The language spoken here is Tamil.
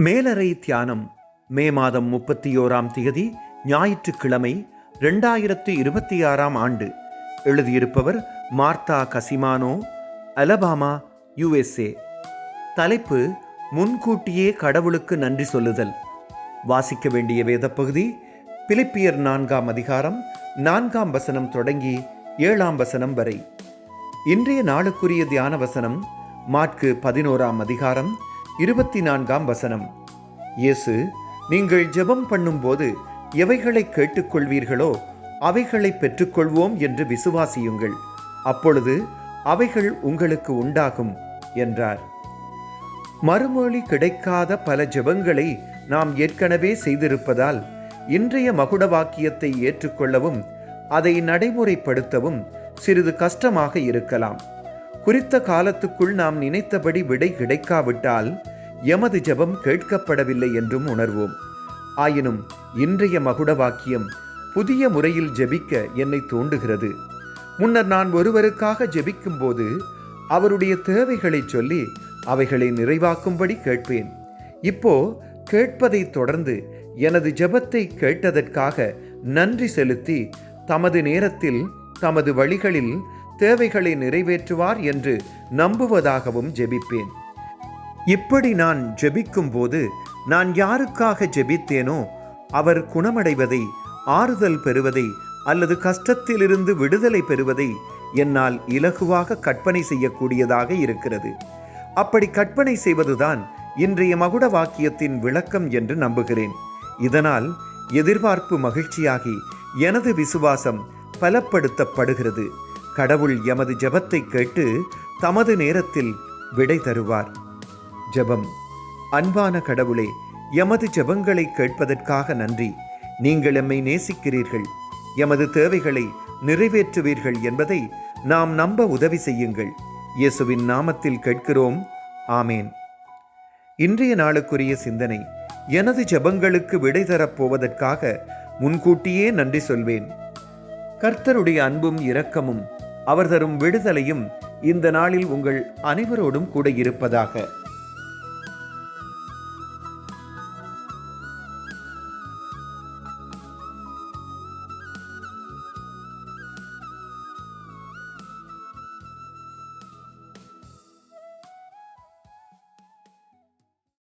மேலறை தியானம் மே மாதம் 31ஆம் தேதி ஞாயிற்றுக்கிழமை 2026ஆம் ஆண்டு. எழுதியிருப்பவர் மார்த்தா கசிமானோ, அலபாமா, USA. தலைப்பு: முன்கூட்டியே கடவுளுக்கு நன்றி சொல்லுதல். வாசிக்க வேண்டிய வேத பகுதி பிலிப்பியர் 4ஆம் அதிகாரம் 4ஆம் வசனம் தொடங்கி 7ஆம் வசனம் வரை. இன்றைய நாளுக்குரிய தியான வசனம் மாற்கு 11ஆம் அதிகாரம் 24ஆம் வசனம். இயேசு, நீங்கள் ஜெபம் பண்ணும்போது எவைகளை கேட்டுக்கொள்வீர்களோ அவைகளை பெற்றுக்கொள்வோம் என்று விசுவாசியுங்கள், அப்பொழுது அவைகள் உங்களுக்கு உண்டாகும் என்றார். மறுமொழி கிடைக்காத பல ஜெபங்களை நாம் ஏற்கனவே செய்திருப்பதால் இன்றைய மகுட வாக்கியத்தை ஏற்றுக்கொள்ளவும் அதை நடைமுறைப்படுத்தவும் சிறிது கஷ்டமாக இருக்கலாம். குறித்த காலத்துக்குள் நாம் நினைத்தபடி விடை கிடைக்காவிட்டால் எமது ஜெபம் கேட்கப்படவில்லை என்றும் உணர்வோம். ஆயினும் இன்றைய மகுட வாக்கியம் புதிய முறையில் ஜெபிக்க என்னை தூண்டுகிறது. முன்னர் நான் ஒருவருக்காக ஜெபிக்கும் போது அவருடைய தேவைகளை சொல்லி அவைகளை நிறைவாக்கும்படி கேட்பேன். இப்போ கேட்பதை தொடர்ந்து எனது ஜெபத்தை கேட்டதற்காக நன்றி செலுத்தி தமது நேரத்தில் தமது வழிகளில் தேவைகளை நிறைவேற்றுவார் என்று நம்புவதாகவும் ஜெபிப்பேன். இப்படி நான் ஜெபிக்கும் போது நான் யாருக்காக ஜெபித்தேனோ அவர் குணமடைவதை, ஆறுதல் பெறுவதை அல்லது கஷ்டத்திலிருந்து விடுதலை பெறுவதை என்னால் இலகுவாக கற்பனை செய்யக்கூடியதாக இருக்கிறது. அப்படி கற்பனை செய்வதுதான் இன்றைய மகுட வாக்கியத்தின் விளக்கம் என்று நம்புகிறேன். இதனால் எதிர்பார்ப்பு மகிழ்ச்சியாகி எனது விசுவாசம் பலப்படுத்தப்படுகிறது. கடவுள் எமது ஜெபத்தை கேட்டு தமது நேரத்தில் விடை தருவார். ஜெபம். அன்பான கடவுளே, எமது ஜெபங்களை கேட்பதற்காக நன்றி. நீங்கள் எம்மை நேசிக்கிறீர்கள், எமது தேவைகளை நிறைவேற்றுவீர்கள் என்பதை நாம் நம்ப உதவி செய்யுங்கள். இயேசுவின் நாமத்தில் கேட்கிறோம், ஆமேன். இன்றைய நாளுக்குரிய சிந்தனை: எனது ஜெபங்களுக்கு விடை தரப்போவதற்காக முன்கூட்டியே நன்றி சொல்வேன். கர்த்தருடைய அன்பும் இரக்கமும் அவர் தரும் விடுதலையும் இந்த நாளில் உங்கள் அனைவரோடும் கூட இருப்பதாக.